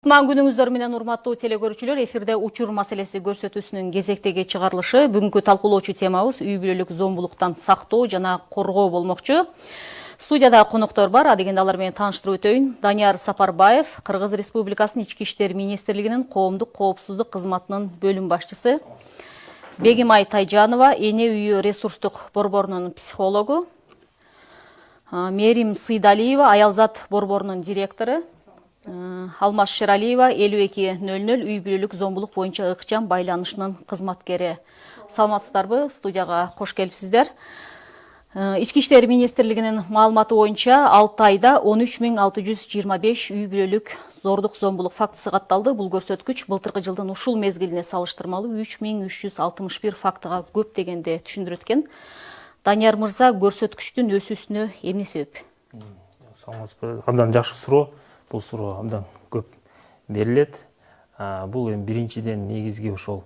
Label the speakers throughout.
Speaker 1: Кутман күнүңүздөр менен урматтуу телекөрүүчүлөр, эфирде учур маселеси көрсөтүүсүнүн кезектеги чыгарылышы. Бүгүнкү талкуулоочу темабыз үй бүлөлүк зомбулуктан сактоо жана коргоо болмокчу. Студияда коноктор бар, адегенде алар менен тааныштырып өтөйүн. Данияр Сапарбаев, Кыргыз Республикасынын Ички иштер министрлигинин коомдук коопсуздук кызматынын бөлүм башчысы. Бегимай Тайжанова, Эне үйү ресурстук борборунун психологу. Мерим Сыйдалиева, Аялзат борборунун директору. Алмаз Шералиева, 5200 үй бүлөлүк зомбулук боюнча ыкчам байланышынын кызматкери. Саламатсыздарбы? Студияга кош келипсиздер. Ички иштер министрлигинин маалыматы боюнча 6 айда 13625 үй бүлөлүк зордук зомбулук фактысы катталды. Бул көрсөткүч былтыркы жылдын ушул мезгилине салыштырмалуу 3361 фактыга көп дегенде түшүндүрөт экен. Данияр мырза, көрсөткүчтүн өсүүсүнө эмне себеп?
Speaker 2: Саламатсызбы? Абдан жакшы суроо. Бул суроо абдан көп берилет. Бул эми биринчиден негизги ошол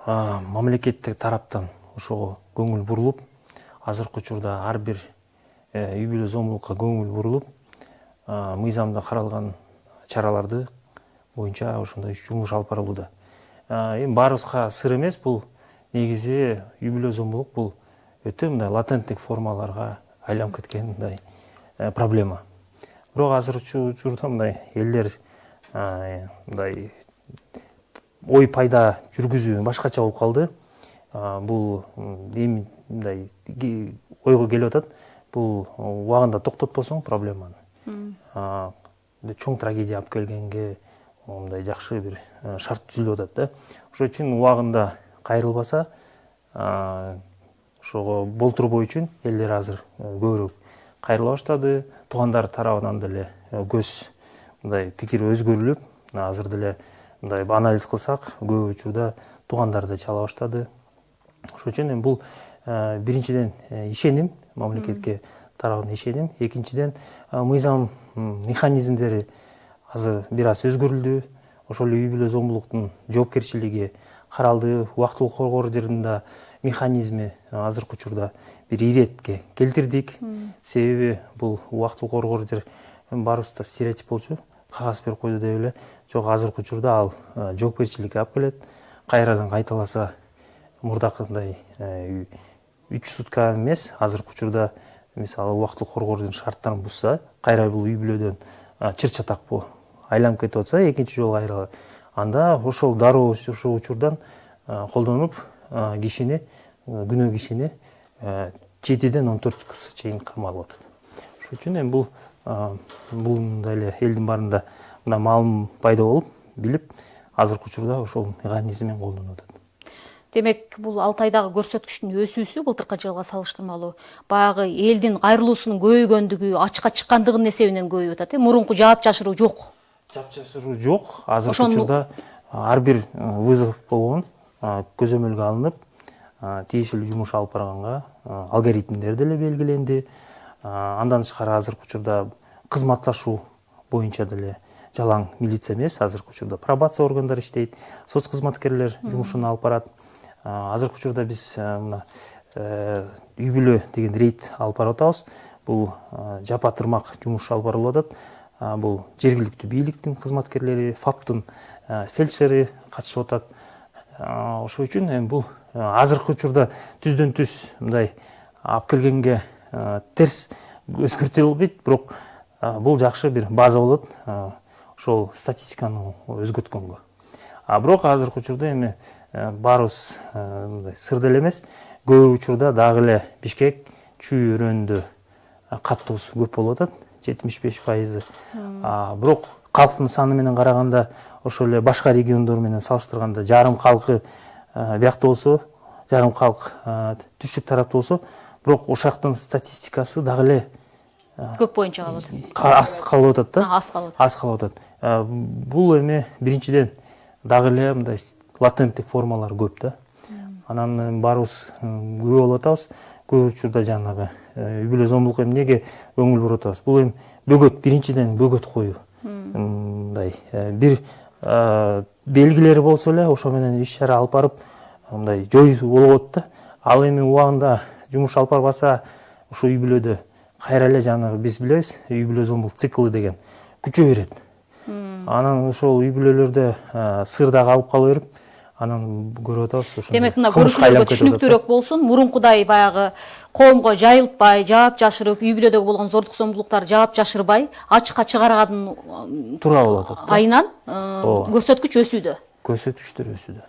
Speaker 2: мамлекеттик тараптан ошого көңүл бурулуп, азыркы учурда ар бир үй бүлө зомбулукка көңүл бурулуп, мыйзамда каралган чараларды боюнча ошондой жумуш алып барылууда. Эми баарыбызга сыр эмес, бул негизи үй бүлө зомбулук бул өтө мындай латенттик формаларга айланып кеткен мындай проблема. Бирок азыркы учурда мындай элдер мындай ой пайда жүргүзүү башкача болуп калды. Бул эми мындай ойго келип атат. Бул убагында токтотпосоң проблеманы. Чоң трагедия алып келгенге мындай жакшы бир шарт түзүлүп атат да. Ошон үчүн убагында кайрылбаса, ошого болтурбоо үчүн элдер азыр көбүрөөк кайрыла баштады. Туугандар тарабынан деле көз мындай пикир өзгөрүлүп, азыр деле мындай анализ кылсак, көп учурда туугандар да чала баштады. Ошон үчүн эми бул биринчиден ишеним, мамлекетке тарабынан ишеним. Экинчиден мыйзам механизмдери азыр бир аз өзгөрүлдү. Ошол үй бүлө зомбулуктун жоопкерчилиги каралды. Убактылуу коргоо ордеринин механизми азыркы учурда бир иретке келтирдик. Себеби бул убактылуу коргоо ордер баарыбызда стереотип болчу. Кагаз берип койду деп эле. Жок, азыркы учурда ал жоопкерчиликке алып келет. Кайрадан кайталаса, мурдакындай 3 сутка эмес, азыркы учурда мисалы убактылуу коргоо ордеринин шарттарын бузса, кайра бул үй бүлөдөн чыр чатак айланып кетип атса, экинчи жолу кайра анда ошол дароо ошол учурдан колдонуп кишини, күнөө кишини 7-ден 14 суткага чейин камалып атат. Ошон үчүн эми бул мындай эле элдин баарында мына маалым пайда болуп, билип, азыркы учурда ошол механизмин колдонуп атат.
Speaker 1: Демек, бул 6 айдагы көрсөткүчтүн өсүүсү былтыркы жылга салыштырмалуу баягы элдин кайрылуусунун көбөйгөндүгү, ачыкка чыккандыгынын эсебинен көбөйүп атат. Мурунку жаап жашыруу жок.
Speaker 2: Жаап жашыруу жок. Азыркы учурда ар бир вызов болгон көзөмөлгө алынып, тиешелүү жумуш алып барганга алгоритмдер деле белгиленди. Андан тышкары азыркы учурда кызматташуу боюнча деле жалаң милиция эмес, азыркы учурда пробация органдары иштейт, соц кызматкерлер жумушун алып барат. Азыркы учурда биз мына үй бүлө деген рейд алып барып атабыз. Бул жапа тырмак жумуш алып барылып атат. Бул жергиликтүү бийликтин кызматкерлери, ФАПтын фельдшери катышып атат. Ошон үчүн эми бул азыркы учурда түздөн түз мындай алып келгенге терс өзгөртө болбойт, бирок бул жакшы бир база болот ошол статистиканы өзгөрткөнгө. Бирок азыркы учурда эми баарыбыз мындай сыр деле эмес, көп учурда дагы эле Бишкек, Чүй өрөөнүндө каттоосу көп болуп атат, 75%. Бирок калктын саны менен караганда, ошол эле башка региондор менен салыштырганда жарым калкы биякта болсо, жарым калк түштүк тарапта болсо, бирок ошактын статистикасы дагы эле
Speaker 1: көп боюнча калып атат.
Speaker 2: Аз калып атат да.
Speaker 1: Аз калып атат.
Speaker 2: Бул эми биринчиден дагы эле мындай латенттик формалар көп да. Анан баарыбыз күбө болуп атабыз. Көп учурда жанагы үй бүлө зомбулукка эмнеге көңүл буруп атабыз? Бул эми бөгөт, биринчиден бөгөт коюу. Мындай бир белгилери болсо эле ошо менен иш чара алып барып, мындай жоюу болот да. Ал эми убагында жумуш алып барбаса, ошо үй бүлөдө кайра эле жанагы биз билебиз, үй бүлө зомбулук циклы деген күчөй берет. Анан ошол үй бүлөлөрдө сыр дагы алып кала берип, анан көрүп атабыз ошондой.
Speaker 1: Демек, мына көрүүчүлөргө түшүнүктүүрөөк болсун, мурункудай баягы коомго жайылтпай, жаап жашырып, үй бүлөдөгү болгон зордук зомбулуктарды жаап жашырбай, ачыкка чыгарганын
Speaker 2: туура болуп атат.
Speaker 1: айынан көрсөткүч өсүүдө.
Speaker 2: Көрсөтүчтөр өсүүдө.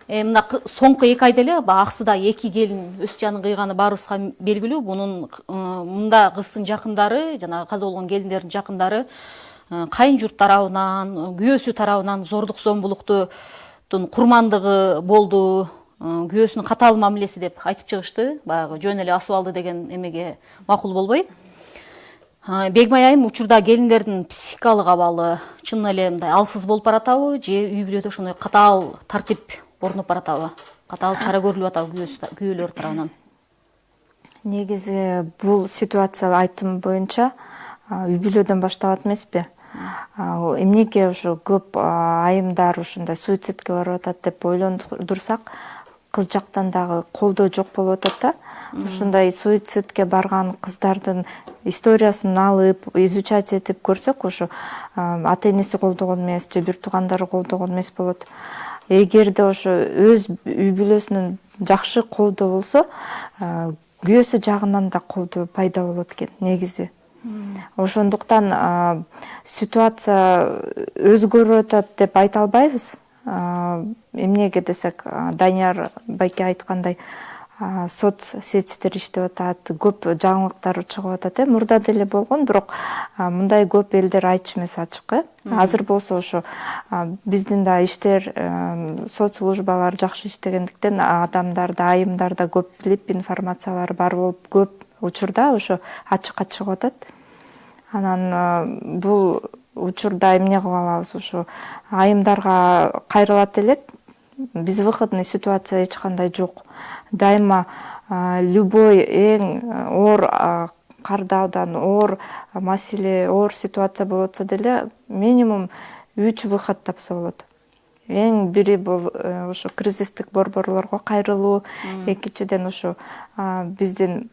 Speaker 1: Мына соңку 2 айда эле Аксыда 2 келин өз жанын кыйганы баарыбызга белгилүү. Бунун мында кыздын жакындары, жана каза болгон келиндердин жакындары кайын журт тарабынан, күйөөсү тарабынан зордук зомбулуктун курмандыгы болду, күйөөсүнүн катаал мамилеси деп айтып чыгышты. Баягы жөн эле асып алды деген эмеге макул болбой. Бегмай айым, учурда келиндердин психикалык абалы чын эле мындай алсыз болуп баратабы, же үй бүлөдө ошондой катаал тартип орноп баратабы? Катаал чара көрүлүп атабы күйөөлөр тарабынан?
Speaker 3: Негизи бул ситуация айтым боюнча үй бүлөдөн башталат эмеспи? Эмнеге ошо көп айымдар ушундай суицидке барып атат деп ойлондурсак, кыз жактан дагы колдоо жок болуп атат да. Ушундай суицидке барган кыздардын историясын алып, изучать этип көрсөк, ошо ата энеси колдогон эмес, же бир туугандары колдогон эмес болот. Эгерде ошо өз үй бүлөсүнүн жакшы колдоо болсо, күйөөсү жагынан да колдоо пайда болот экен негизи. Ошондуктан ситуация өзгөрүп атат деп айта албайбыз. Эмнеге десек, Данияр байке айткандай, соцсетьтер иштеп атат, көп жаңылыктар чыгып атат. Мурда деле болгон, бирок мындай көп элдер айтчу эмес ачык. Азыр болсо ошо биздин да иштер, соцслужбалар жакшы иштегендиктен адамдарда, айымдарда көп билип, информациялар бар болуп, көп учурда ошо ачыкка чыгып атат. Анан бул учурда эмне кыла алабыз? Ошо айымдарга кайрылат элек, биз выходный ситуация эч кандай жок. Дайыма любой эң оор кардалдан, оор маселе, оор ситуация болуп атса деле минимум 3 выход тапса болот. Эң бири бул ошо кризистик борборлорго кайрылуу, экинчиден ошо биздин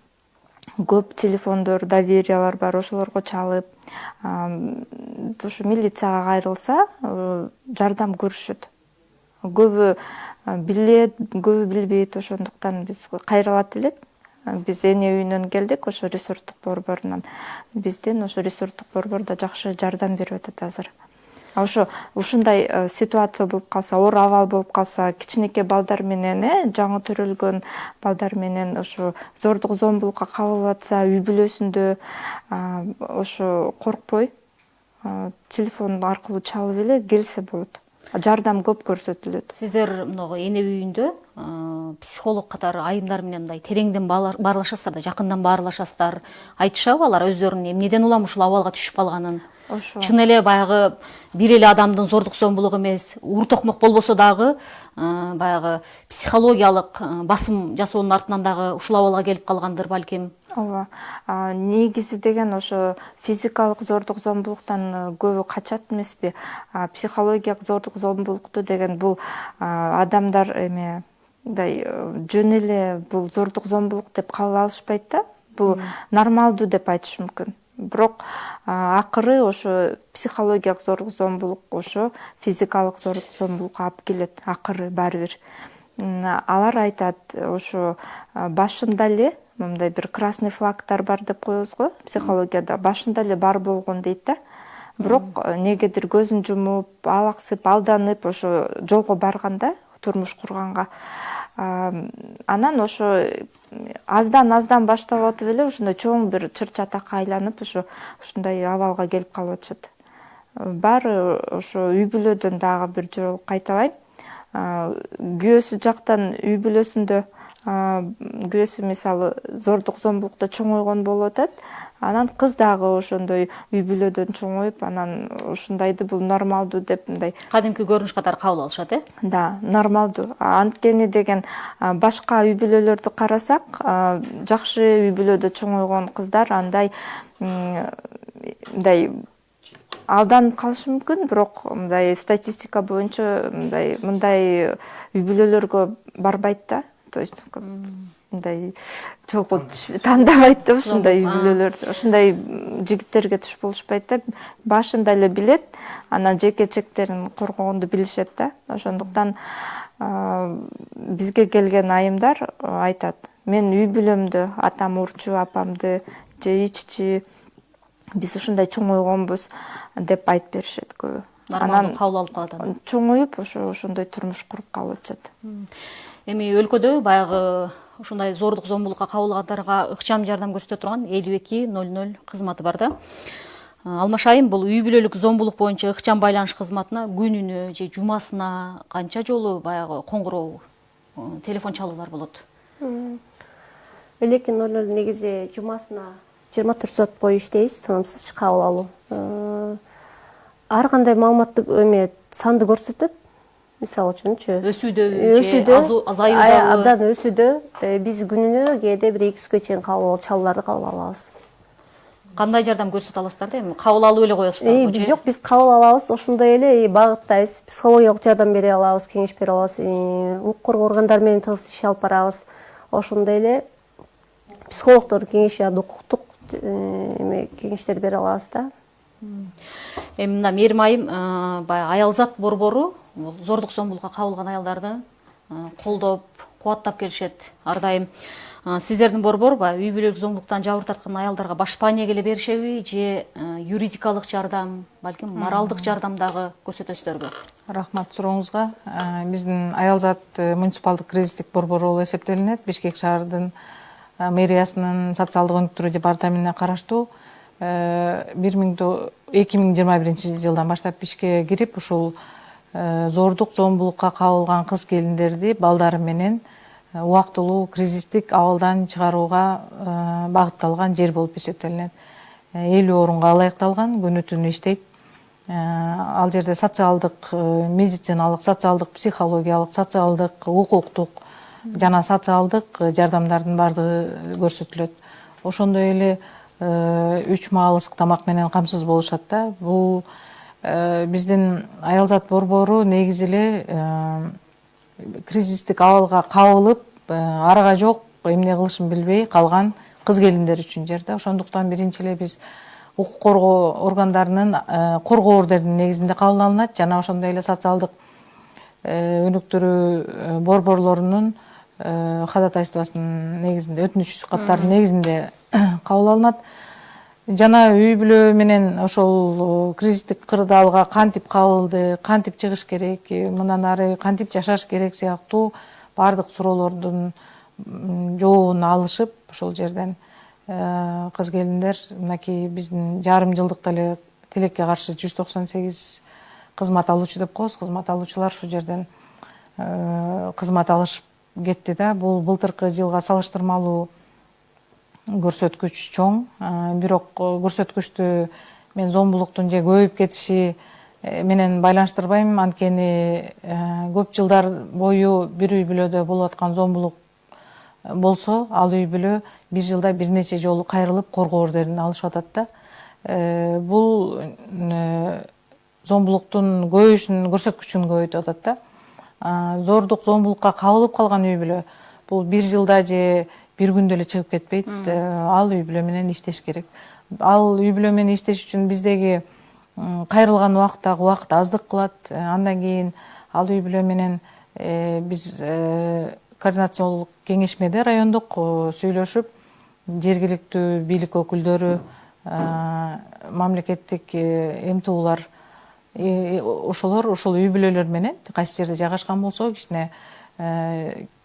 Speaker 3: көп телефондор, довериялар бар, ошолорго чалып, ошо милицияга кайрылса, жардам көрүшөт. Көбү билет, көбү билбейт, ошондуктан биз кайрылат элек. Биз эне үйүнөн келдик, ошо ресурстук борборунан. Бизден ошо ресурстук борбор да жакшы жардам берип атат азыр. Ошо ушундай ситуация болуп калса, оор абал болуп калса, кичинекей балдар менен, жаңы төрөлгөн балдар менен ошо зордук зомбулукка кабылып атса, үй бүлөсүндө ошо коркпой телефон аркылуу чалып эле келсе болот. Жардам көп көрсөтүлөт.
Speaker 1: Сиздер мынагы эне үйүндө психолог катары айымдар менен мындай тереңден баарлашасыздар да, жакындан баарлашасыздар. Айтышабы алар өздөрүнүн эмнеден улам ушул абалга түшүп калганын? Чын эле баягы бир эле адамдын зордук зомбулугу эмес, ур токмок болбосо дагы баягы психологиялык басым жасоонун артынан дагы ушул абалга келип калгандыр балким.
Speaker 3: Ооба. Негизи деген ошо физикалык зордук зомбулуктан көбү качат эмеспи? Психологиялык зордук зомбулукту деген бул адамдар жөн эле бул зордук зомбулук деп кабыл алышпайт да. Бул нормалдуу деп айтыш мүмкүн. Бирок акыры ошо психологиялык зордук зомбулук ошо физикалык зордук зомбулукка алып келет, акыры баары бир. Алар айтат, ошо башында эле мындай бир красный флагтар бар деп коебуз го психологияда. Башында эле бар болгон дейт да. Бирок негедир көзүн жумуп, алаксып, алданып ошо жолго барганда, турмуш курганга, анан ошо аздан башталып атып эле ошондой чоң бир чыр-чатакка айланып, ушундай абалга келип калып атышат. Баары ошо үй бүлөдөн дагы бир жолу кайталайм. Күйөөсү жактан үй бүлөсүндө күйөөсү мисалы зордук зомбулукта чоңойгон болуп атат. Анан кыз дагы ошондой үй бүлөдөн чоңоюп, анан ушундайды бул нормалдуу деп мындай
Speaker 1: Кадимки көрүнүш катары кабыл алышат,
Speaker 3: Да, нормалдуу. Анткени деген башка үй бүлөлөрдү карасак, жакшы үй бүлөдө чоңойгон кыздар андай мындай алданып калышы мүмкүн, бирок мындай статистика боюнча мындай үй бүлөлөргө барбайт да. То есть мындай чогуу тандабайт да ушундай үй бүлөлөрдү. Ушундай жигиттерге туш болушпайт да. Башында эле билет, анан жеке чектерин коргогонду билишет да. Ошондуктан бизге келген айымдар айтат: мен үй бүлөмдү, атам урчу, апамды же иччи биз ушундай чоңойгонбуз деп айтып беришет көбү.
Speaker 1: Нормалдуу кабыл алып калат анан.
Speaker 3: Чоңоюп ошондой турмуш куруп калып атышат.
Speaker 1: Эми өлкөдө баягы ушундай зордук зомбулукка кабылгандарга ыкчам жардам көрсөтө турган 5200 кызматы бар да. Алмаш айым, бул үй бүлөлүк зомбулук боюнча ыкчам байланыш кызматына күнүнө же жумасына канча жолу баягы коңгуроо, телефон чалуулар болот?
Speaker 4: 5200 негизи жумасына 24 саат бою иштейбиз, тынымсыз кабыл алуу. Ар кандай маалыматтык санды көрсөтөт. Мисалы үчүнчү.
Speaker 1: Өсүүдө же азаюудабы?
Speaker 4: Абдан өсүүдө. Биз күнүнө кээде 1-200 чейин чалууларды кабыл алабыз.
Speaker 1: Кандай жардам көрсөтө аласыздар да? Эми кабыл алып эле коесуздарбы?
Speaker 4: Биз жок, биз кабыл алабыз, ошондой эле багыттайбыз. Психологиялык жардам бере алабыз, кеңеш бере алабыз. Укук коргоо органдары менен тыгыз иш алып барабыз. Ошондой эле психологдордун кеңеши, укуктук кеңештер бере алабыз да.
Speaker 1: Эми мына Мээрим айым баягы аялзат борбору зордук зомбулукка кабылган аялдарды колдоп, кубаттап келишет ар дайым. Сиздердин борбор үй бүлөлүк зомбулуктан жабыр тарткан аялдарга башпаанияга эле беришеби же юридикалык жардам, балким моралдык жардам дагы көрсөтөсүздөрбү?
Speaker 5: Рахмат сурооңузга. Биздин аялзат муниципалдык кризистик борбору болуп эсептелинет. Бишкек шаарынын мэриясынын социалдык өнүктүрүү департаментине караштуу 2021 жылдан баштап ишке кирип, ушул зордук зомбулукка кабылган кыз келиндерди балдары менен убактылуу кризистик абалдан чыгарууга багытталган жер болуп эсептелинет. 50 орунга ылайыкталган, күнү-түнү иштейт. Ал жерде социалдык, медициналык, социалдык, психологиялык, социалдык, укуктук жана социалдык жардамдардын баардыгы көрсөтүлөт. Ошондой эле 3 маал ысык тамак менен камсыз болушат да. Бул биздин аялзат борбору негизи эле кризистик абалга кабылып, арага жок эмне кылышын билбей калган кыз келиндер үчүн жер да. Ошондуктан биринчи эле биз укук коргоо органдарынын коргоо ордеринин негизинде кабыл алынат жана ошондой эле социалдык өнүктүрүү борборлорунун ходатайствосунун негизинде, өтүнүч каттарынын негизинде кабыл алынат. Жана үй бүлө менен ошол кризистик кырдаалга кантип кабылды, кантип чыгыш керек, мындан ары кантип жашаш керек сыяктуу баардык суроолордун жообун алышып, ошол жерден кыз келиндер мынакей биздин жарым жылдыкта эле тилекке каршы 198 кызмат алуучу деп коебуз. Кызмат алуучулар ушул жерден кызмат алышып кетти да. Бул былтыркы жылга салыштырмалуу көрсөткүч чоң. Бирок көрсөткүчтү мен зомбулуктун же көбөйүп кетиши менен байланыштырбайм. Анткени көп жылдар бою бир үй бүлөдө болуп аткан зомбулук болсо, ал үй бүлө бир жылда бир нече жолу кайрылып коргоо ордерин алышып атат да. Бул зомбулуктун көбөйүшүнүн көрсөткүчүн көбөйтүп атат да. Зордук зомбулукка кабылып калган үй бүлө бул бир жылда же бир күндө эле чыгып кетпейт. Ал үй бүлө менен иштеш керек. Ал үй бүлө менен иштеш үчүн биздеги кайрылган убакыт аздык кылат. Андан кийин ал үй бүлө менен биз координациондук кеңешмеде райондук сүйлөшүп, жергиликтүү бийлик өкүлдөрү, мамлекеттик МТУлар ошолор ушул үй бүлөлөр менен кайсы жерде жайгашкан болсо кичине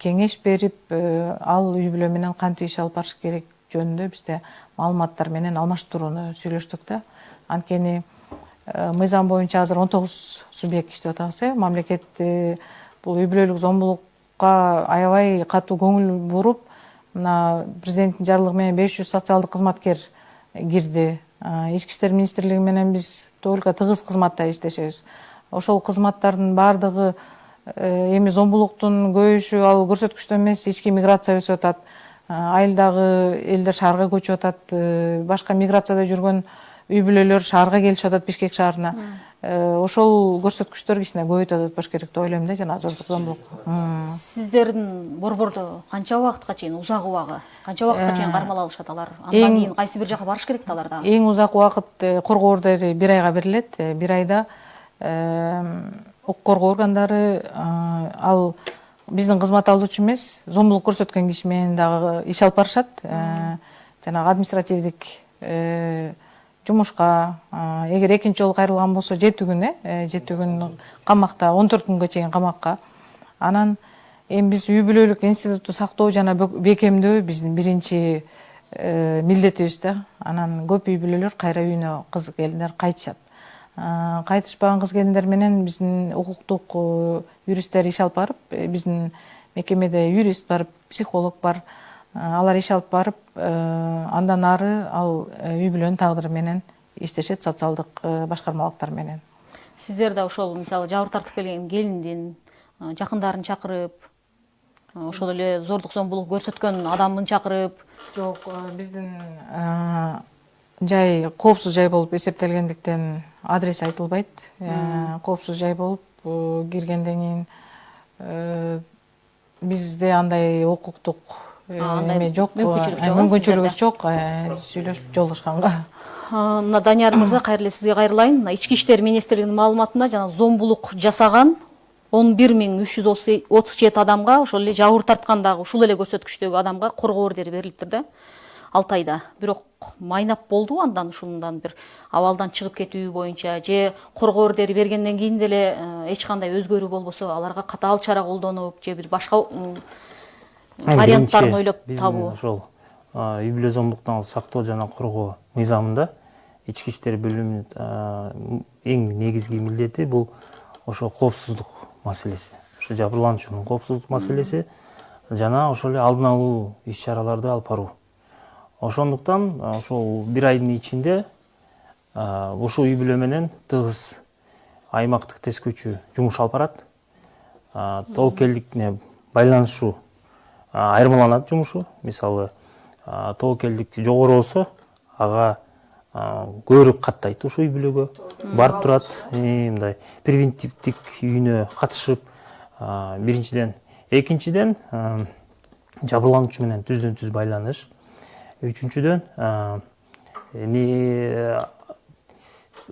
Speaker 5: кеңеш берип, ал үй бүлө менен кантип иш алып барыш керек жөнүндө бизде маалыматтар менен алмаштырууну сүйлөштүк да. Анткени мыйзам боюнча азыр 19 субъект иштеп атабыз. Мамлекет бул үй бүлөлүк зомбулукка аябай катуу көңүл буруп, мына президенттин жарлыгы менен 500 социалдык кызматкер кирди. Ички иштер министрлиги менен биз только тыгыз кызматта иштешебиз. Ошол кызматтардын баардыгы эми зомбулуктун көбөйүшү ал көрсөткүчтө эмес, ички миграция өсүп атат. Айылдагы элдер шаарга көчүп атат. Башка миграцияда жүргөн үй бүлөлөр шаарга келишип атат, Бишкек шаарына. Ошол көрсөткүчтөр кичине көбөйтө болуш керек деп ойлойм да, жана зордук, зомбулук.
Speaker 1: Сиздердин борбордо канча убакытка чейин, узак убагы канча убакытка чейин кармала алышат алар? Андан кийин кайсы бир жака барыш керек да алар дагы?
Speaker 5: Эң узак убакыт коргоо ордери 1 айга берилет. 1 айда укук коргоо органдары ал биздин кызмат алуучу эмес, зомбулук көрсөткөн киши менен дагы иш алып барышат. Жанагы административдик жумушка, эгер экинчи жолу кайрылган болсо 7 күн, 7 күн камакта, 14 күнгө чейин камакка. Анан эми биз үй бүлөлүк институтту сактоо жана бекемдөө биздин биринчи милдетибиз да. Анан көп үй бүлөлөр кайра үйүнө кыз келиндер кайтышат. Кайтышпаган кыз келиндер менен биздин укуктук юристтер иш алып барып, биздин мекемеде юрист бар, психолог бар. Алар иш алып барып, андан ары ал үй бүлөнүн тагдыры менен иштешет, социалдык башкармалыктар менен.
Speaker 1: Сиздер да ошол мисалы жабыр тартып келген келиндин жакындарын чакырып, ошол эле зордук зомбулук көрсөткөн адамын чакырып?
Speaker 5: Жок, биздин жай коопсуз жай болуп эсептелгендиктен адрес айтылбайт. Коопсуз жай болуп киргенден кийин бизде андай укуктук эме жок, мүмкүнчүлүгүбүз жок сүйлөшүп жолугушканга.
Speaker 1: Мына Данияр мырза, кайра эле сизге кайрылайын. Ички иштер министрлигинин маалыматында жана зомбулук жасаган 11.337 адамга, ошол эле жабыр тарткандагы ушул эле көрсөткүчтөгү адамга коргоо ордери берилиптир да, 6 айда. Бирок майнап болдубу андан ушундан бир абалдан чыгып кетүү боюнча же коргоо ордери бергенден кийин деле эч кандай өзгөрүү болбосо аларга катаал чара колдонуп же бир башка варианттарын ойлоп табуу?
Speaker 2: Ошол үй бүлө зомбулуктан сактоо жана коргоо мыйзамында ички иштер бөлүмүнүн эң негизги милдети бул ошо коопсуздук маселеси. Ошо жабырлануучунун коопсуздук маселеси жана ошол эле алдын алуу иш-чараларды алып баруу. Ошондуктан ошол 1 айдын ичинде ушул үй бүлө менен тыгыз аймактык тескүүчү жумуш алып барат. Тобокелдикне байланышуу айырмаланат жумушу. Мисалы, тобокелдик жогору болсо, ага көбүрөөк каттайт ушул үй бүлөгө. Барып турат, мындай превентивдик үйүнө катышып, биринчиден, экинчиден жабырлануучу менен түздөн-түз байланыш. Үчүнчүдөн,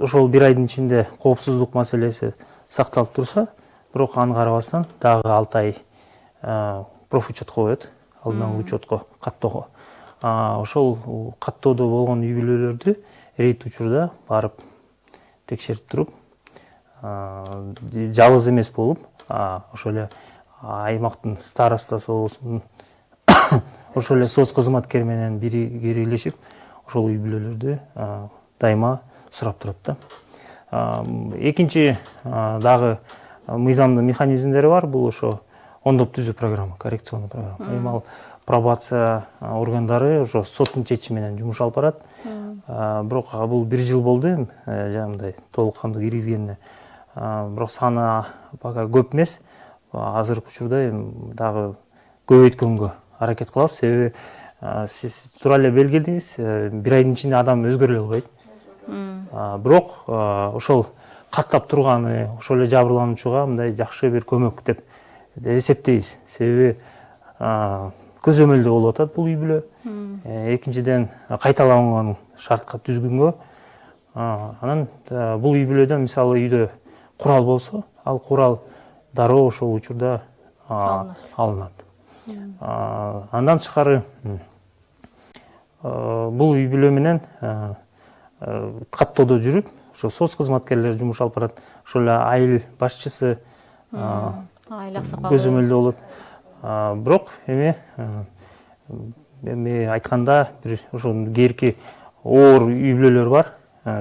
Speaker 2: ошол 1 айдын ичинде коопсуздук маселеси сакталып турса, бирок аны карабастан дагы 6 ай профучетко коет, алдын алуу учетко, каттоого. Ошол каттоодо болгон үй бүлөлөрдү рейд учурда барып текшерип туруп, жалгыз эмес болуп, ошол эле аймактын старостасы болсун, ошол эле соц кызматкер менен бирилешип, ошол үй бүлөлөрдү дайыма сурап турат да. Экинчи дагы мыйзамдын механизмдери бар, бул ошо оңдоп түзүү программа, коррекционный программа. Эми ал пробация органдары ошо соттун чечими менен жумуш алып барат. Бирок бул 1 жыл болду, жанагындай толук кандуу киргизгенине. Бирок саны пока көп эмес. Азыркы учурда дагы көбөйткөнгө аракет кылабыз. Себеби сиз туура эле белгиледиңиз, 1 айдын ичинде адам өзгөрө албайт. Бирок ошол каттап турганы, ошол эле жабырлануучуга мындай жакшы бир көмөк деп эсептейбиз. Себеби көзөмөлдө болуп атат бул үй бүлө. Экинчиден кайталанган шартка түзгөнгө. Анан бул үй бүлөдө мисалы үйдө курал болсо, ал курал дароо ошол учурда алынат. Андан тышкары бул үй бүлө менен каттоодо жүрүп, ошо соц кызматкерлери жумуш алып барат. Ошол эле айыл башчысы көзөмөлдө болот. Бирок эми айтканда бир ошо кээрки оор үй бүлөлөр бар.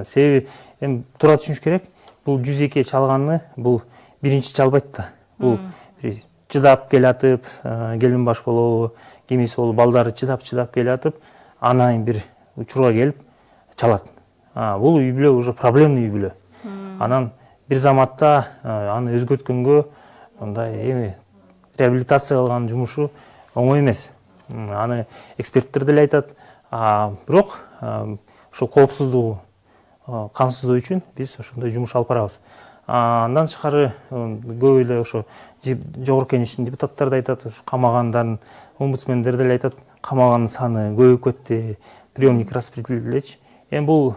Speaker 2: Себеби эми туура түшүнүш керек, бул 102 чалганны бул биринчи чалбайт да. Бул чыдап келатып, келин баш болобу, кимиси болуп балдары чыдап келатып, анан бир учурга келип чалат. Бул үй бүлө уже проблемный үй бүлө. Анан бир заматта аны өзгөрткөнгө мындай эми реабилитация кылган жумушу оңой эмес. Аны эксперттер деле айтат. Бирок ошол коопсуздугу камсыздоо үчүн биз ошондой жумуш алып барабыз. Андан тышкары көп эле ошо жогорку кеңештин депутаттары да айтат, камагандардын, омбудсмендер деле айтат, камагандын саны көбөйүп кетти, приемник распределителечи. Эми бул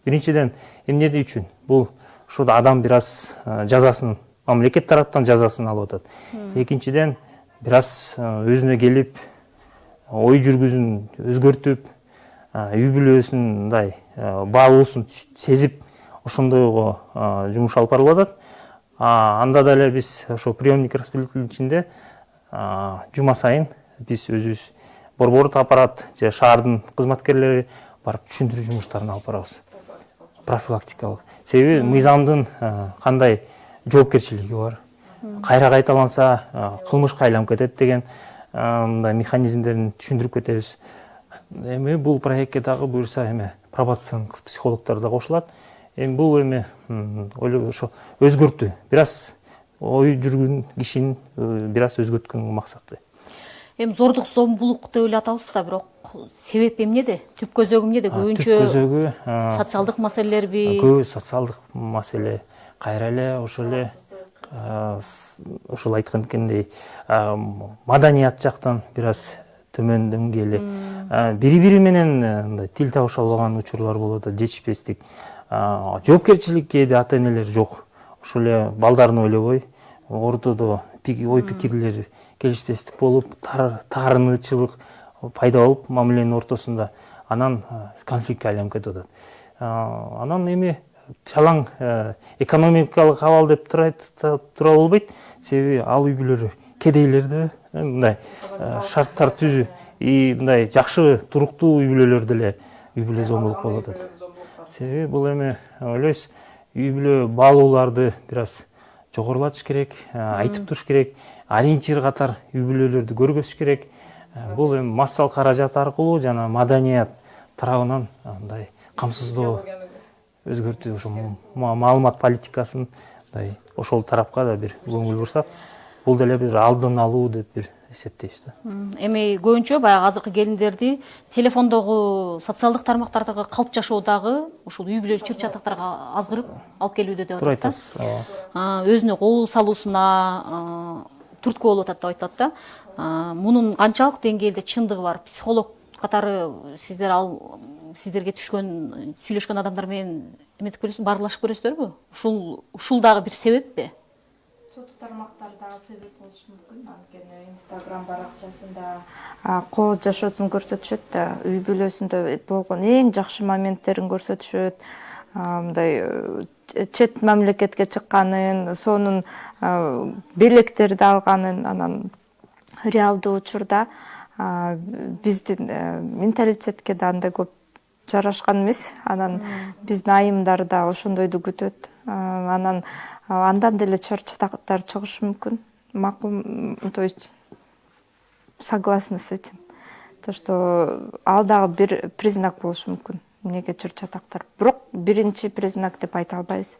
Speaker 2: биринчиден эмне үчүн? Бул ошол адам бир аз жазасын, мамлекет тараптан жазасын алып атат. Экинчиден бир аз өзүнө келип, ой жүргүзүн өзгөртүп, үй бүлөсүн мындай баалуусун сезип, ошондойго жумуш алып барылып атат. Анда деле биз ошо приемник распределитель ичинде жума сайын биз өзүбүз борбордук аппарат же шаардын кызматкерлери барып түшүндүрүү жумуштарын алып барабыз. Профилактикалык. Себеби мыйзамдын кандай жоопкерчилиги бар. Кайра кайталанса кылмышка айланып кетет деген мындай механизмдерин түшүндүрүп кетебиз. Эми бул проектке дагы буюрса эми пробациялык психологдор да кошулат. Эми бул эми ошо өзгөртүү, бир аз ой жүргөн кишинин бир аз өзгөрткөн максаты.
Speaker 1: Эми зордук зомбулук деп эле атабыз да, бирок себеп эмнеде? Түп көзөгү эмнеде?
Speaker 2: Түп көзөгү
Speaker 1: социалдык маселелерби?
Speaker 2: Көп социалдык маселе, кайра эле ошол айткандей маданият жактан бир аз төмөн деңгээлде бири-бири менен мындай тил табыша албаган учурлар болуп атат, жетишпестик. Жоопкерчилик кээде ата-энелер жок. Ошол эле балдарын ойлобой, ортодо ой пикирлери келишпестик болуп, таарынычылык пайда болуп, мамиленин ортосунда анан конфликтке айланып кетип атат. Анан эми чалаң экономикалык абал деп тура болбойт. Себеби ал үй бүлөлөр кедейлерде мындай шарттар түзүү, мындай жакшы туруктуу үй бүлөлөр деле үй бүлө зомбулук болуп атат. Себеби бул эми ойлойсуз, үй бүлө баалууларды бир аз жогорулатыш керек, айтып туруш керек, ориентир катар үй бүлөлөрдү көргөзүш керек. Бул эми массалык каражат аркылуу жана маданият тарабынан мындай камсыздоо өзгөртүү, ошо маалымат политикасын мындай ошол тарапка да бир көңүл бурсак, бул деле бир алдын алуу деп бир эсептейбиз да.
Speaker 1: Эми көбүнчө баягы азыркы келиндерди телефондогу социалдык тармактардагы калп жашоодагы ушул үй бүлөлүк чыр чатактарга азгырып алып келүүдө деп
Speaker 2: Туура
Speaker 1: атат
Speaker 2: айтасыз.
Speaker 1: да. Өзүнө кол салуусуна түрткү болуп атат деп айтат да. Мунун канчалык деңгээлде чындыгы бар? Психолог катары сиздерге түшкөн, сүйлөшкөн адамдар менен эметип көрөсүз, баарлашып көрөсүздарбы? Ушул дагы бир себеппи?
Speaker 3: Соц тармактардагы себеп болушу мүмкүн. Анткени Instagram баракчасында кол жашоосун көрсөтүшөт да, үй бүлөсүндө болгон эң жакшы моменттерин көрсөтүшөт. Мындай чет мамлекетке чыкканын, сонун белектерди алганын, анан реалдуу учурда биздин менталитетке да андай көп жарашкан эмес. Анан биздин айымдар да ошондойду күтөт. Анан андан деле чыр чатактар чыгышы мүмкүн. Макул, то есть согласна с этим. То, что ал дагы бир признак болушу мүмкүн. Эмнеге чыр чатактар? Бирок биринчи признак деп айта албайбыз.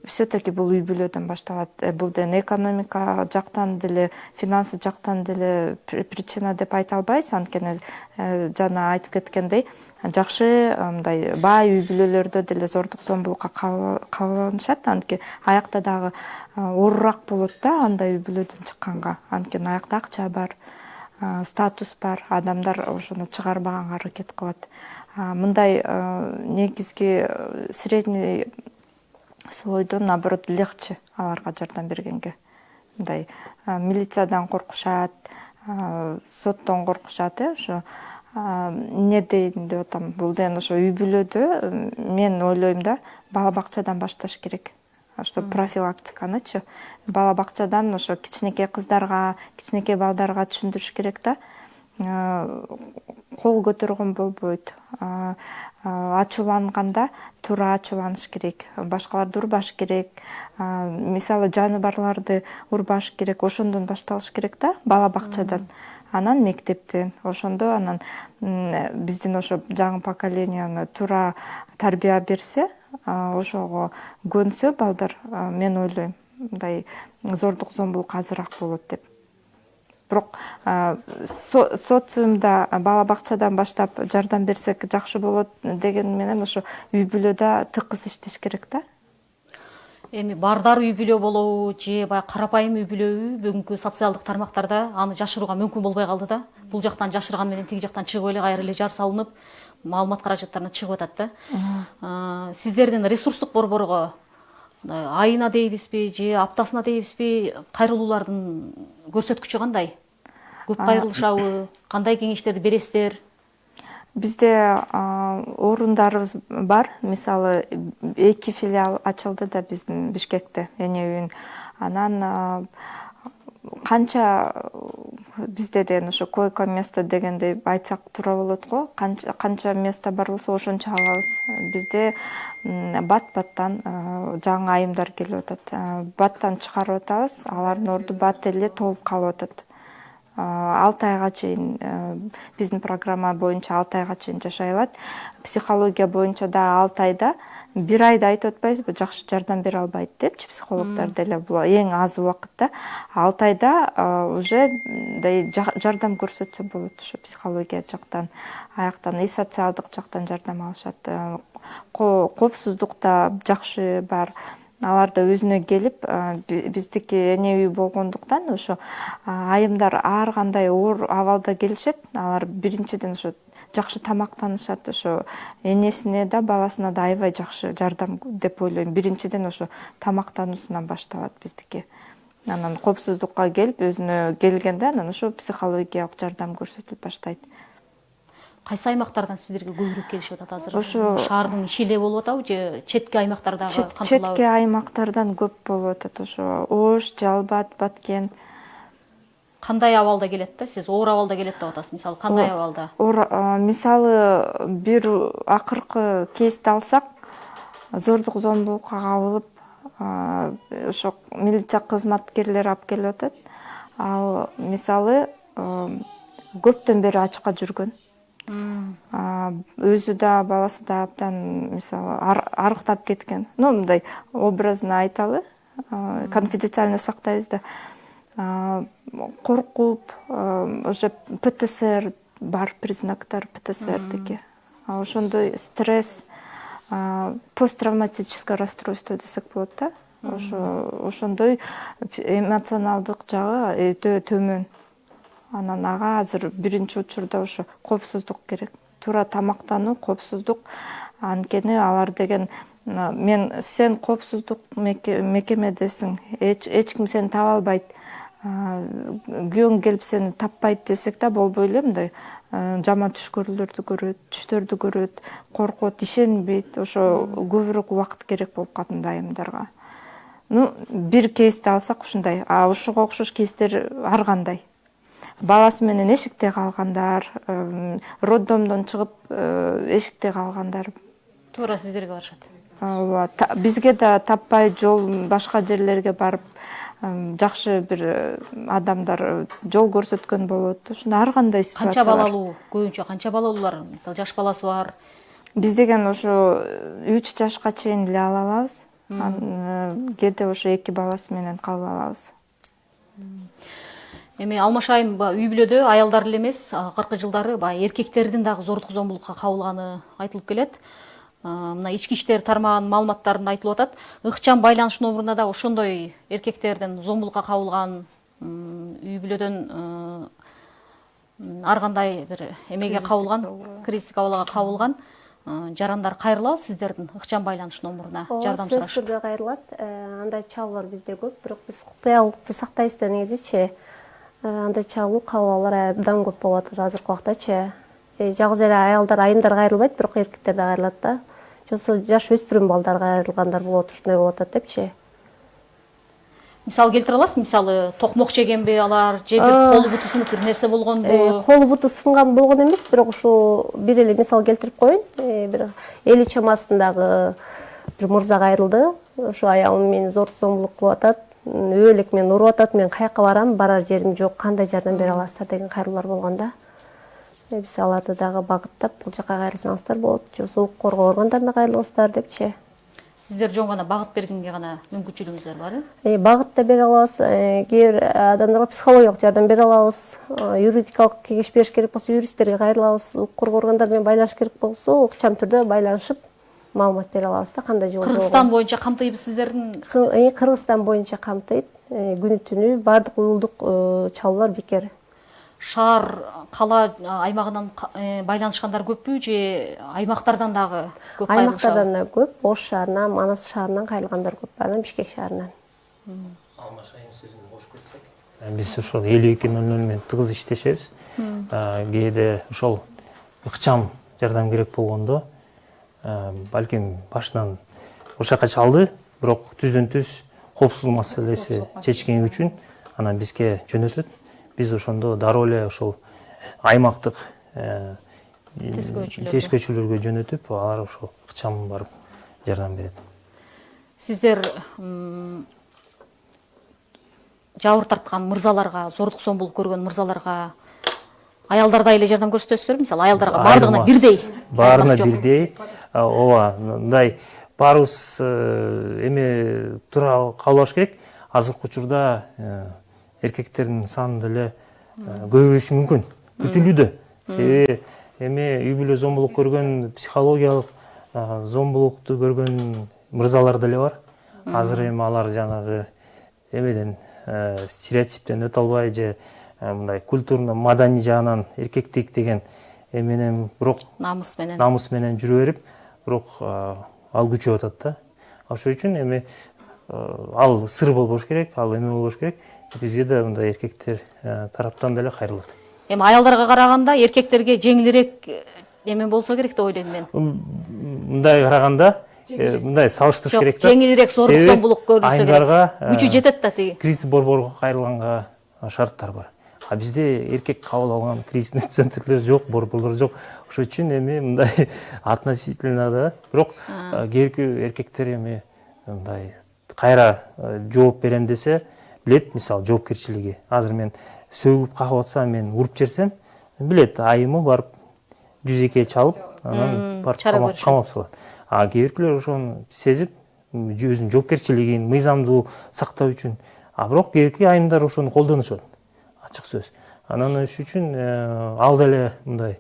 Speaker 3: Все-таки бул үй бүлөдөн башталат. Бул деле экономика жактан деле, финансы жактан деле причина деп айта албайбыз. Анткени жана айтып кеткендей, жакшы мындай бай үй бүлөлөрдө деле зордук зомбулукка кабылышат. Анткени аякта дагы оорураак болот да, андай үй бүлөдөн чыкканга. Анткени аякта акча бар, статус бар, адамдар ошону чыгарбаганга аракет кылат. Мындай негизги средний слойдон наоборот легче аларга жардам бергенге. Мындай милициядан коркушат, соттон коркушат, ошо эмне дейин деп атам. Бул деген ошо үй бүлөдө мен ойлойм да, бала бакчадан башташ керек. Что профилактиканычы, бала бакчадан ошо кичинекей кыздарга, кичинекей балдарга түшүндүрүш керек да. Кол көтөргөн болбойт. Ачууланганда туура ачууланыш керек, башкаларды урбаш керек, мисалы жаныбарларды урбаш керек, ошондон башталыш керек да, бала бакчадан. Анан мектептен, ошондо анан биздин ошо жаңы поколенияны туура тарбия берсе, ошого көнсө балдар, мен ойлойм, мындай зордук зомбулук азыраак болот деп. бирок социумда бала бакчадан баштап жардам берсек жакшы болот деген менен ошо үй бүлөдө тыкыз иштеш керек да.
Speaker 1: Эми бардар үй бүлө болобу же баягы карапайым үй бүлөбү бүгүнкү социалдык тармактарда аны жашырууга мүмкүн болбой калды да. Бул жактан жашырган менен тиги жактан чыгып эле кайра эле жар салынып, маалымат каражаттарына чыгып атат да. Сиздердин ресурстук борборго айына дейбизби же аптасына дейбизби кайрылуулардын көрсөткүчү кандай? Көп кайрылышабы? Кандай кеңештерди бересиздер?
Speaker 3: Бизде орундарыбыз бар. Мисалы 2 филиал ачылды да биздин Бишкекте, эне үйүн. Анан канча бизде деген ошо койка место дегендей айтсак туура болот го. Канча место бар болсо ошончо алабыз. Бизде бат-баттан жаңы айымдар келип атат. Баттан чыгарып атабыз. Алардын орду бат эле толуп калып атат. 6 айга чейин биздин программа боюнча 6 айга чейин жашай алат. Психология боюнча да 6 айда, 1 айда айтып атпайбызбы, жакшы жардам бере албайт депчи психологдор деле. Бул эң аз убакытта. 6 айда уже жардам көрсөтсө болот, ошо психология жактан, аяктан, и социалдык жактан жардам алышат. Коопсуздукта жакшы бар. Алар да өзүнө келип, биздики эне үй болгондуктан ошо айымдар ар кандай оор абалда келишет. Алар биринчиден ошо жакшы тамактанышат, ошо энесине да баласына да аябай жакшы жардам деп ойлойм. Биринчиден ошо тамактануусунан башталат биздики. Анан коопсуздукка келип, өзүнө келгенде анан ошо психологиялык жардам көрсөтүлүп баштайт.
Speaker 1: Кайсы аймактардан сиздерге көбүрөөк келишип атат азыр?
Speaker 3: Ошо
Speaker 1: шаардын ичи эле болуп атабы же четки аймактардагы кантылабы?
Speaker 3: Четки аймактардан көп болуп атат. Ошо Ош, Жалбат, Баткен.
Speaker 1: Кандай абалда келет да? Сиз оор абалда келет деп атасыз. Мисалы кандай абалда?
Speaker 3: Мисалы бир акыркы кейсти алсак, зордук зомбулукка кабылып, ошо милиция кызматкерлери алып келип атат. Ал мисалы көптөн бери ачка жүргөн. Өзү да баласы да абдан мисалы арыктап кеткен. Мындай образын айталы, конфиденциально сактайбыз да. Коркуп, уже ПТСР бар, признактар ПТСРдики. Ошондой стресс, посттравматическое расстройство десек болот да. Ошондой эмоционалдык жагы өтө төмөн. Анан ага азыр биринчи учурда ошо коопсуздук керек. Туура тамактануу, коопсуздук. Анткени алар деген сен коопсуздук мекемедесиң, эч ким сени таба албайт. Күйөөң келип сени таппайт десек да болбой эле, мындай жаман түшкөрлөрдү көрөт, түштөрдү көрөт, коркот, ишенбейт. Ошо көбүрөөк убакыт керек болуп калат айымдарга. Бир кейсти алсак ушундай, ушуга окшош кейстер ар кандай. Баласы менен эшикте калгандар, роддомдон чыгып эшикте калгандар.
Speaker 1: Туура сиздерге барышат.
Speaker 3: Бизге да таппай жол башка жерлерге барып, жакшы бир адамдар жол көрсөткөн болот. Ушундай ар кандай ситуация.
Speaker 1: Канча балалуу, көбүнчө канча балалуулар, мисалы жаш баласы бар?
Speaker 3: Биз деген ошо 3 жашка чейин эле ала алабыз. Кээде ошо 2 баласы менен калып алабыз.
Speaker 1: Эми Алмаш айым үй бүлөдө аялдар эле эмес, акыркы жылдары эркектердин дагы зордук зомбулукка кабылганы айтылып келет. Мына ички иштер тармагынын маалыматтарында айтылып атат. Ыкчам байланыш номуруна да ошондой эркектердин зомбулукка кабылган, үй бүлөдөн ар кандай бир эмеге кабылган, кризистик абалга кабылган жарандар кайрылабы сиздердин ыкчам байланыш номуруна жардам сурашып?
Speaker 4: Сөзсүз түрдө кайрылат. Андай чалуулар бизде көп, бирок биз купуялыкты сактайбыз да негизичи. Андай чалуу кабылуулар абдан көп болуп атат азыркы убактачы. Жалгыз эле аялдар, айымдар кайрылбайт, бирок эркектер да кайрылат да. Жосо жаш өспүрүм балдар кайрылгандар болот, ушундай болуп атат депчи.
Speaker 1: Мисал келтире аласыз? Мисалы токмок жегенби алар, же бир колу буту сынып бир нерсе болгонбу?
Speaker 4: Колу буту сынган болгон эмес, бирок ушу бир эле мисал келтирип коеюн. Бир 50 чамасындагы бир мырза кайрылды. Ошо аялым мени зор зомбулук кылып атат. Өлек мен уруп атат, мен каяка барам, барар жерим жок, кандай жардам бере аласыздар деген кайрылуулар болгон да. Биз аларды дагы багыттап, бул жака кайрылсаңыздар болот, же укук коргоо органдарына кайрылыңыздар депчи.
Speaker 1: Сиздер жөн гана багыт бергенге гана мүмкүнчүлүгүңүздөр бар.
Speaker 4: Багыт да бере алабыз, кээ бир адамдарга психологиялык жардам бере алабыз, юридикалык кеңеш бериш керек болсо юристтерге кайрылабыз, укук коргоо органдары менен байланыш керек болсо ыкчам түрдө байланышып маалымат бере алабыз да, кандай жолдо.
Speaker 1: Кыргызстан боюнча камтыйбы сиздердин?
Speaker 4: Кыргызстан боюнча камтыйт, күнү түнү баардык уюлдук чалуулар бекер.
Speaker 1: Шаар, кала аймагынан байланышкандар көппү же аймактардан дагы көп кайрылышабы?
Speaker 4: Аймактардан да көп, Ош шаарынан, Манас шаарынан кайрылгандар көп, анан Бишкек шаарынан.
Speaker 2: Алмаш айын сөзүн кошуп кетсек. Биз ошол 5200 менен тыгыз иштешебиз. Кээде ошол ыкчам жардам керек болгондо, балким башынан ошол жака чалды, бирок түздөн-түз коопсуздук маселеси чечкен үчүн анан бизге жөнөтөт. Биз ошондо дароо эле ошол аймактык тескөөчүлөргө жөнөтүп, алар ошол ыкчам барып жардам берет.
Speaker 1: Сиздер жабыр тарткан мырзаларга, зордук зомбулук көргөн мырзаларга аялдардай эле жардам көрсөтөсүздөр? Мисалы аялдарга баардыгына бирдей.
Speaker 2: Баарына бирдей. Ооба, мындай баарыбыз эме тура кабылбаш керек. Азыркы учурда эркектердин саны деле көбөйүшү мүмкүн. Күтүлүүдө. Себеби эми үй бүлө зомбулук көргөн, психологиялык зомбулукту көргөн мырзалар деле бар. Азыр эми алар жанагы эмеден стереотиптен өтө албай же мындай культурно маданий жагынан эркектик деген эменен бирок намыс менен жүрө берип, бирок ал күчөп атат да. Ошол үчүн эми ал сыр болбош керек, ал эме болбош керек. Бизге да мындай эркектер тараптан деле кайрылат.
Speaker 1: Эми аялдарга караганда эркектерге жеңилирээк эме болсо керек деп ойлойм мен.
Speaker 2: Мындай караганда, мындай салыштырыш керек да.
Speaker 1: Жеңилирээк зордук зомбулук көрүлсө керек. Күчү жетет да тиги.
Speaker 2: Кризис борборго кайрылганга шарттар бар. А бизде эркек кабыл алган кризис центрлер жок, борборлор жок. Ошол үчүн эми мындай относительно да, бирок кээбир эркектер эми мындай кайра жооп берем десе, билет, мисалы жоопкерчилиги. Азыр мен сөгүп какып атсам, мен уруп жерсем, билет, айымы барып 102 чалып, анан барып камап салат. А кээбиркилер ошону сезип, өзүнүн жоопкерчилигин, мыйзамдуу сактоо үчүн, бирок кээбирки айымдар ошону колдонушат. Ачык сөз. Анан ошол үчүн ал деле мындай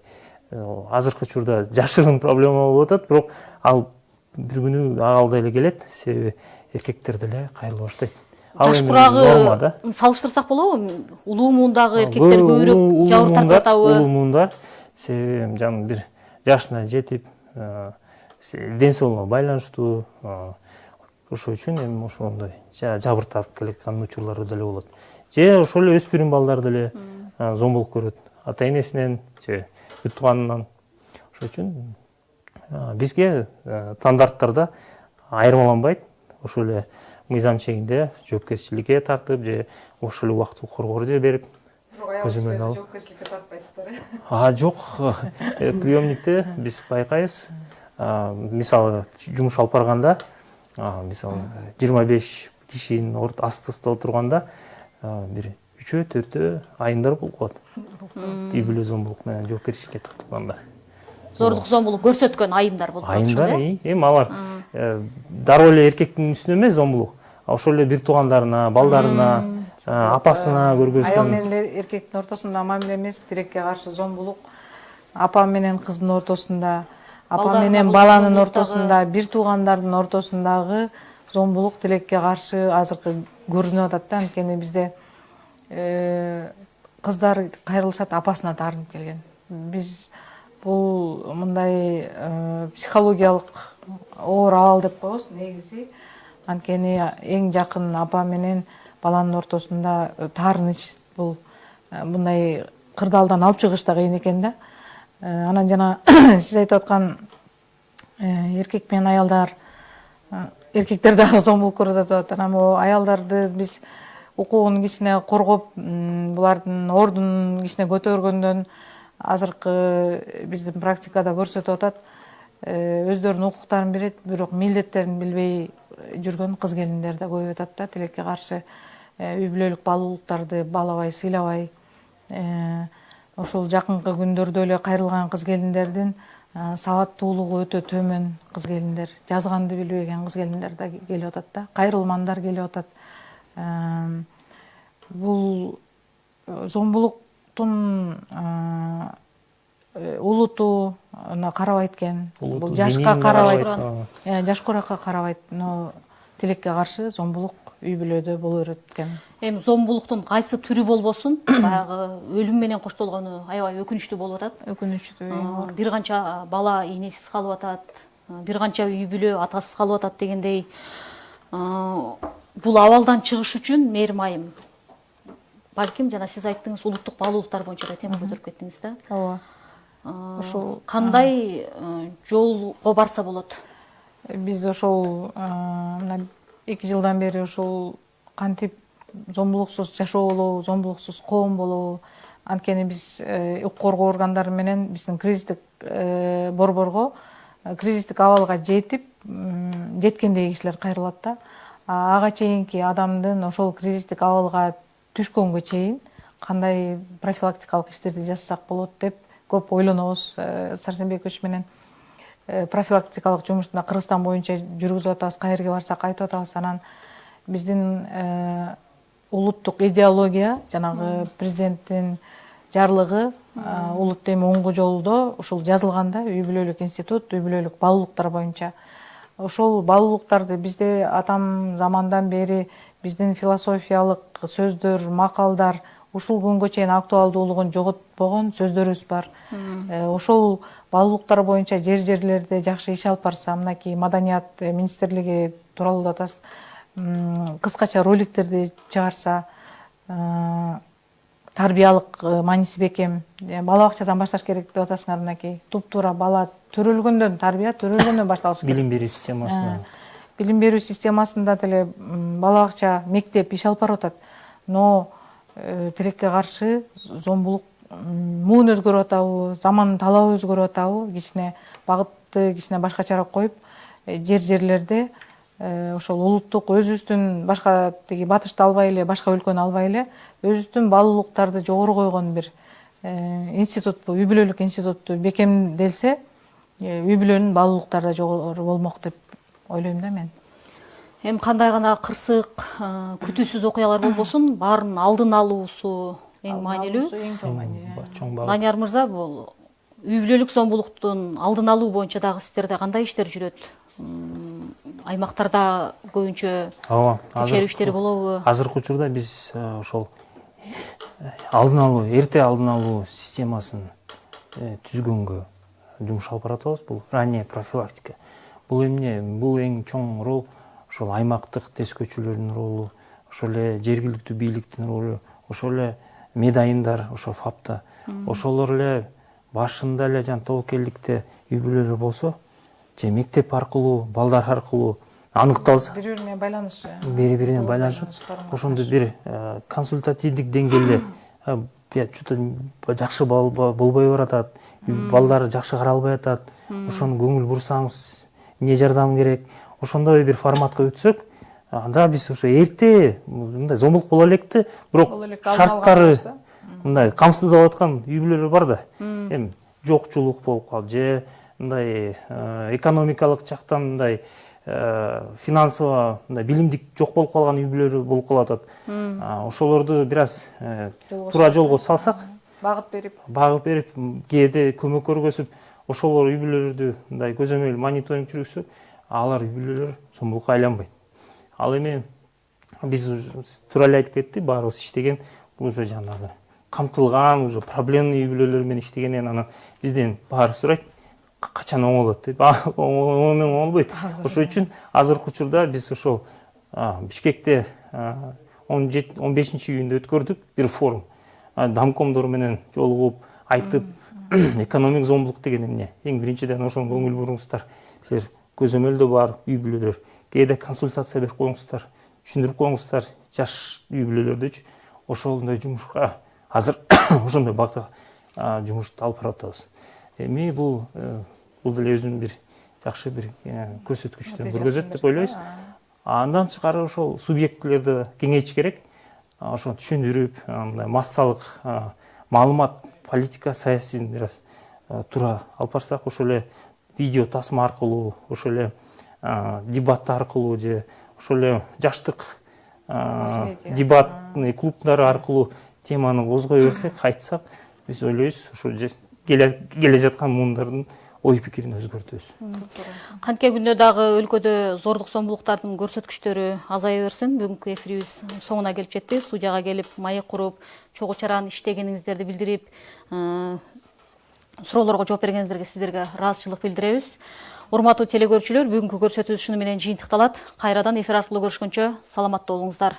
Speaker 2: азыркы учурда жашырын проблема болуп атат, бирок ал бир күнү ал деле келет, себеби эркектер деле кайрыла баштайт.
Speaker 1: Жаш курагы салыштырсак болобу? Улуу муундагы эркектер көбүрөөк жабыр тартып атабы?
Speaker 2: Улуу муундар, себеби жана бир жашына жетип, ден соолугуна байланыштуу, ошол үчүн эми ошондой жабыр тартып келаткан учурлар деле болот. Же ошол эле өспүрүм балдар деле зомбулук көрөт, ата энесинен же бүт тууганынан. Ошол үчүн бизге стандарттарда айырмаланбайт. Ошол эле мыйзам чегинде жоопкерчиликке тартып же ошол эле убактылуу коргоо берип, көзөмөл алып.
Speaker 5: Жоопкерчиликке тартпайсыздар.
Speaker 2: Жок, приемникте биз байкайбыз. Мисалы жумуш алып барганда, мисалы 25 кишинин астысында отурганда, бир 3-4 айымдар болуп калат. Үй бүлө зомбулук менен жоопкерчиликке тартылгандар.
Speaker 1: Зордук зомбулук көрсөткөн айымдар болуп калышат.
Speaker 2: Айымдар, эми алар дароо эле эркектин үстүнө эмес зомбулук, ошол эле бир туугандарына, балдарына, апасына көргөзгөн.
Speaker 5: Аял менен эркектин ортосунда мамиле эмес, тилекке каршы зомбулук. Апа менен кыздын ортосунда, апа менен баланын ортосунда, бир туугандардын ортосундагы зомбулук тилекке каршы азыркы көрүнүп атат да. Анткени бизде кыздар кайрылышат апасына таарынып келген. Биз бул мындай психологиялык оор абал деп коебуз негизи. Анткени эң жакын апа менен баланын ортосунда таарыныч бул мындай кырдаалдан алып чыгыш да кыйын экен да. Анан жана сиз айтып аткан эркек менен аялдар, эркектер дагы зомбулук көрүп атат. Анан могу аялдарды биз укугун кичине коргоп, булардын ордун кичине көтөргөндөн азыркы биздин практикада көрсөтүп атат. Өздөрүнүн укуктарын берет, бирок милдеттерин билбей жүргөн кыз келиндер да көбөйүп атат да. Тилекке каршы үй бүлөлүк баалуулуктарды баалабай, сыйлабай, ошол жакынкы күндөрдө эле кайрылган кыз келиндердин сабаттуулугу өтө төмөн кыз келиндер, жазганды билбеген кыз келиндер да келип атат да, кайрылмандар келип атат. Бул зомбулуктун улуту карабайт экен, бул жашка карабайт, жаш куракка карабайт, но тилекке каршы зомбулук үй бүлөдө боло берет экен.
Speaker 1: Эми зомбулуктун кайсы түрү болбосун, баягы өлүм менен коштолгону аябай өкүнүчтүү болуп атат.
Speaker 5: Өкүнүчтүү.
Speaker 1: Бир канча бала энесиз калып атат, бир канча үй бүлө атасыз калып атат дегендей. Бул абалдан чыгыш үчүн мээрим айым, балким жана сиз айттыңыз, улуттук баалуулуктар боюнча да тема көтөрүп кеттиңиз да.
Speaker 5: Ооба.
Speaker 1: Ошол кандай жолго барса болот?
Speaker 5: Биз ошол мына 2 жылдан бери ошол кантип зомбулуксуз жашоо болобу, зомбулуксуз коом болобу, анткени биз укук коргоо органдары менен биздин кризистик борборго кризистик абалга жеткендей кишилер кайрылат да. Ага чейинки адамдын ошол кризистик абалга түшкөнгө чейин кандай профилактикалык иштерди жасасак болот деп көп ойлонобуз. Сарсенбек көч менен профилактикалык жумушту Кыргызстан боюнча жүргүзүп атабыз, каерге барсак айтып атабыз. Анан биздин улуттук идеология, жанагы президенттин жарлыгы улут эми оңгу жолдо ушул жазылганда, үй бүлөлүк институт, үй бүлөлүк баалуулуктар боюнча. Ошол баалуулуктарды бизде атам замандан бери биздин философиялык сөздөр, макалдар ушул күнгө чейин актуалдуулугун жоготпогон сөздөрүбүз бар. Ошол баалуулуктар боюнча жерлерде жакшы иш алып барса, мынакей маданият министрлиги тууралуу атасыз, кыскача роликтерди чыгарса, тарбиялык мааниси бекем, бала бакчадан башташ керек деп атасыңар. Мынакей туп-туура бала төрөлгөндөн, тарбия төрөлгөндөн башталыш керек.
Speaker 2: Билим берүү системасында.
Speaker 5: Билим берүү системасында деле бала бакча, мектеп иш алып барып атат. Но тилекке каршы зомбулук муун өзгөрүп атабы, замандын талабы өзгөрүп атабы, кичине багытты кичине башкачараак коюп, жерлерде ошол улуттук өзүбүздүн башка тиги батышты албай эле, башка өлкөнү албай эле, өзүбүздүн баалуулуктарды жогору койгон бир институту, үй бүлөлүк институтту бекемделсе, үй бүлөнүн баалуулуктары да жогору болмок деп ойлойм да мен.
Speaker 1: Эми кандай гана кырсык, күтүүсүз окуялар болбосун, баарын алдын алуусу эң маанилүү. Данияр мырза, бул үй бүлөлүк зомбулуктун алдын алуу боюнча дагы сиздерде кандай иштер жүрөт? Аймактарда көбүнчө текшерүү иштери болобу?
Speaker 2: Азыркы учурда биз ошол алдын алуу, эрте алдын алуу системасын түзгөнгө жумуш алып баратабыз. Бул ранняя профилактика. Бул эмне? Бул эң чоң рол ошол аймактык тез көчүүлөрдүн ролу, ошол эле жергиликтүү бийликтин ролу, ошол эле медайымдар, ошо ФАПта, ошолор эле башында эле жан тобокелдикте үй бүлөлөр болсо, же мектеп аркылуу, балдар аркылуу аныкталса, бири-бирине байланышып, ошондо бир консультативдик деңгээлде что-то жакшы болбой баратат, балдар жакшы каралбай атат, ошону көңүл бурсаңыз, эмне жардам керек, ошондой бир форматка өтсөк, анда биз ошо эрте мындай зомбулук боло электи, бирок шарттары мындай камсыздап аткан үй бүлөлөр бар да. Эми жокчулук болуп калып, же мындай экономикалык жактан мындай финансово мындай билимдик жок болуп калган үй бүлөлөр болуп калып атат. Ошолорду бир аз туура жолго салсак, багып берип, кээде көмөк көргөзүп, ошолор үй бүлөлөрдү мындай көзөмөл мониторинг жүргүзсөк, алар үй бүлөлөр зомбулукка айланбайт. Ал эми биз туура эле айтып кетти, баарыбыз иштеген, бул уже жанагы камтылган, уже проблемный үй бүлөлөр менен иштегенден анан бизден баары сурайт, качан оңолот деп. Оңолбойт. Ошол үчүн азыркы учурда биз ошол Бишкекте 15-июнда өткөрдүк бир форум. Домкомдор менен жолугуп, айтып, экономик зомбулук деген эмне? Эң биринчиден ошону көңүл буруңуздар. Силер көзөмөлдө бар үй бүлөлөр, кээде консультация берип коюңуздар, түшүндүрүп коюңуздар жаш үй бүлөлөрдөчү. Ошондой жумушка азыр ошондой багытта жумушту алып барып атабыз. Эми бул деле өзүнүн бир жакшы бир көрсөткүчтөрүн көргөзөт деп ойлойбуз. Андан тышкары ошол субъектилерди кеңейтиш керек. Ошону түшүндүрүп, мындай массалык маалымат, политика, саясатын бир аз туура алып барсак, ошол эле видео тасма аркылуу, ошол эле дебат аркылуу же ошол эле жаштык дебатный клубдар аркылуу теманы козгой берсек, айтсак, биз ойлойбуз ушу келе жаткан муундардын ой пикирин өзгөртөбүз.
Speaker 1: Кантке күндө дагы өлкөдө зордук зомбулуктардын көрсөткүчтөрү азая берсин. Бүгүнкү эфирибиз соңуна келип жетти. Студияга келип, маек куруп, чогуу чаран иштегениңиздерди билдирип, суроолорго жооп бергениңиздерге сиздерге ыраазычылык билдиребиз. Урматтуу телекөрүүчүлөр, бүгүнкү көрсөтүү ушуну менен жыйынтыкталат. Кайрадан эфир аркылуу көрүшкөнчө саламатта болуңуздар.